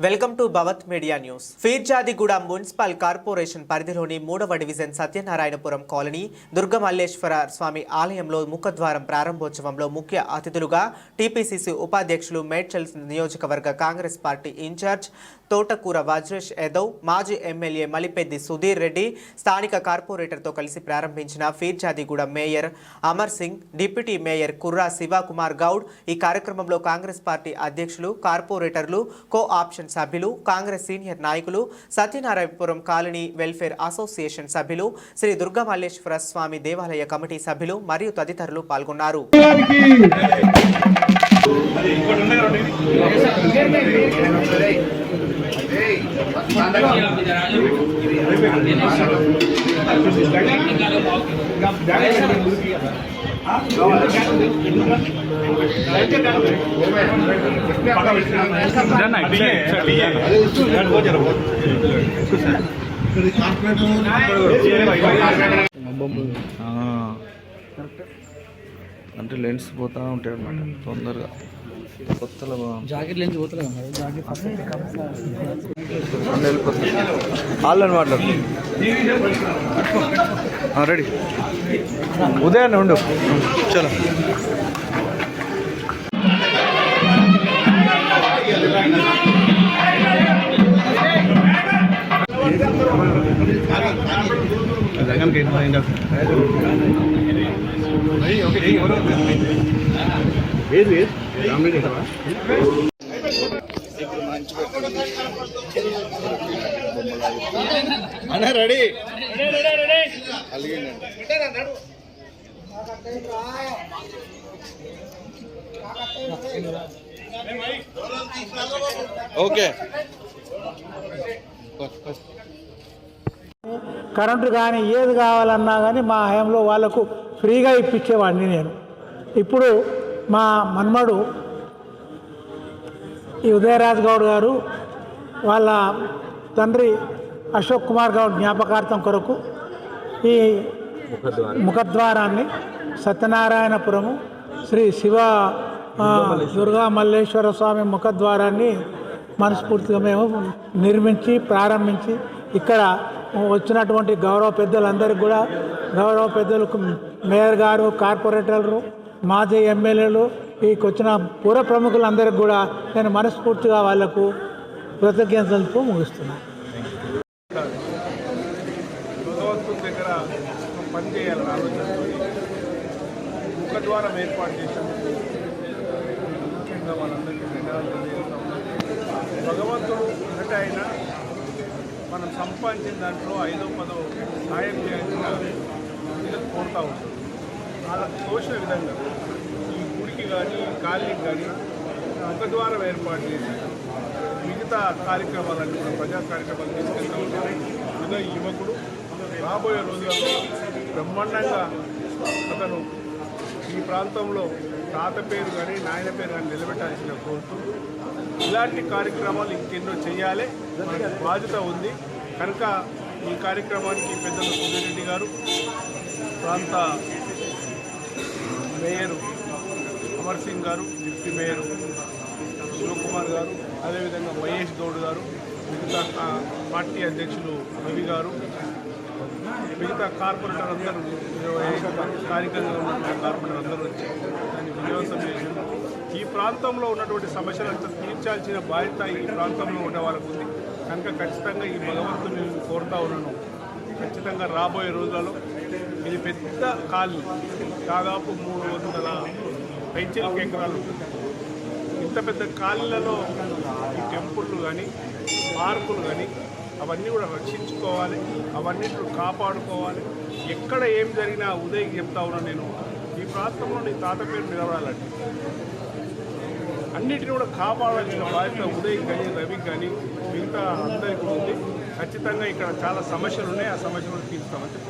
Welcome to Bhavat media news. Peerzadiguda municipal corporation పరిధిలోని 3వ division Satyanarayanapuram colony Durgamalleswara Swamy ఆలయంలో ముఖద్వారం ప్రారంభోత్సవంలో ముఖ్య అతిథులుగా టీపీసీసీ ఉపాధ్యక్షులు మేడ్చల్ నియోజకవర్గ కాంగ్రెస్ పార్టీ ఇన్ఛార్జ్ తోటకూర వజ్రేష్ యాదవ్, మాజీ ఎమ్మెల్యే మలిపెద్ది సుధీర్ రెడ్డి, స్థానిక కార్పొరేటర్తో కలిసి ప్రారంభించిన Peerzadiguda mayor Amar Singh, deputy mayor Kurra Shivakumar Goud. ఈ కార్యక్రమంలో కాంగ్రెస్ పార్టీ అధ్యక్షులు, కార్పొరేటర్లు, కో ఆప్షన్ సభ్యులు, కాంగ్రెస్ సీనియర్ నాయకులు, సత్యనారాయణపురం కాలనీ వెల్ఫేర్ అసోసియేషన్ సభ్యులు, శ్రీ దుర్గమల్లేశ్వర స్వామి దేవాలయ కమిటీ సభ్యులు మరియు తదితరులు పాల్గొన్నారు. అంటే లెన్స్ పోతా ఉంటాయి అన్నమాట తొందరగా. కొత్తలో జాకెట్ లెన్స్ పోతలే వెళ్ళిపోతుంది. వాళ్ళని మాట్లాడు. రెడీ ఉదయాన్నే ఉండు. చలో అన్న రెడీ. ఓకే. కరెంటు కానీ ఏది కావాలన్నా కానీ మా హయాంలో వాళ్ళకు ఫ్రీగా ఇప్పించేవాడిని నేను. ఇప్పుడు మా మన్మడు ఈ ఉదయరాజ్ గౌడ్ గారు వాళ్ళ తండ్రి అశోక్ కుమార్ గౌడ్ జ్ఞాపకార్థం కొరకు ఈ ముఖద్వారాన్ని సత్యనారాయణపురము శ్రీ శివ దుర్గా మల్లేశ్వర స్వామి ముఖద్వారాన్ని మనస్ఫూర్తిగా మేము నిర్మించి ప్రారంభించి ఇక్కడ వచ్చినటువంటి గౌరవ పెద్దలందరికీ కూడా, గౌరవ పెద్దలకు మేయర్ గారు, కార్పొరేటర్లు, మాజీ ఎమ్మెల్యేలు, వీరికి వచ్చిన పూర్వ ప్రముఖులందరికీ కూడా నేను మనస్ఫూర్తిగా వాళ్లకు కృతజ్ఞతలతో ముగిస్తున్నాను. భగవంతుని దగ్గర పని చేయాలని ఆలోచనతో ముఖద్వారం ఏర్పాటు చేసినందుకు ముఖ్యంగా వాళ్ళందరికీ ధన్యవాదాలు చేస్తాం. భగవంతుడు ఉన్నట్టు అయినా మనం సంపాదించిన దాంట్లో 5వ 10వ సాయం చేయాల్సిన వీళ్ళకి కోరుతూ ఉంటుంది. వాళ్ళకి తోచిన విధంగా ఈ గుడికి కానీ కాలనీకి కానీ ముఖద్వారం ఏర్పాటు చేసి మిగతా కార్యక్రమాలన్నీ కూడా ప్రజా కార్యక్రమాలు తీసుకెళ్తూ ఉంటాయి. ఇదే యువకుడు రాబోయే రోజుల్లో బ్రహ్మాండంగా అతను ఈ ప్రాంతంలో తాత పేరు కానీ నాయన పేరు కానీ నిలబెట్టాల్సిన కోరుతూ ఇలాంటి కార్యక్రమాలు ఇంకెన్నో చేయాలి, మనకు బాధ్యత ఉంది. కనుక ఈ కార్యక్రమానికి పెద్దలు సుధీర్ రెడ్డి గారు, ప్రాంత మేయరు అమర్ సింగ్ గారు, డిప్యూటీ మేయరు శివకుమార్ గారు, అదేవిధంగా మహేష్ గౌడ్ గారు, మిగతా పార్టీ అధ్యక్షులు రవి గారు, మిగతా కార్పొరేటర్ అందరూ 25 స్థానికంగా ఉన్నటువంటి కార్పొరేటర్ అందరూ వచ్చి దాన్ని వినియోగం చేశారు. ఈ ప్రాంతంలో ఉన్నటువంటి సమస్యలంతా తీర్చాల్సిన బాధ్యత ఈ ప్రాంతంలో ఉండే వాళ్ళకు ఉంది. కనుక ఖచ్చితంగా ఈ భగవంతుని కోరుతా ఉన్నాను. ఖచ్చితంగా రాబోయే రోజులలో ఇది పెద్ద కాలనీ, దాదాపు 300 పైచిలకు ఎకరాలు ఉంటుంది. ఇంత పెద్ద కాలనీలలో ఈ టెంపుళ్ళు కానీ పార్కులు కానీ అవన్నీ కూడా రక్షించుకోవాలి, అవన్నిటిని కాపాడుకోవాలి. ఎక్కడ ఏం జరిగినా ఉదయ్కి చెప్తా ఉన్నాను నేను, ఈ ప్రాంతంలో నీ తాత పేరు నిలబడాలండి. అన్నిటిని కూడా కాపాడాల్సిన బాధ్యత ఉదయ్ కానీ రవికి కానీ మిగతా అందరికీ ఉంది. ఖచ్చితంగా ఇక్కడ చాలా సమస్యలు ఉన్నాయి, ఆ సమస్యలు తీరుస్తామని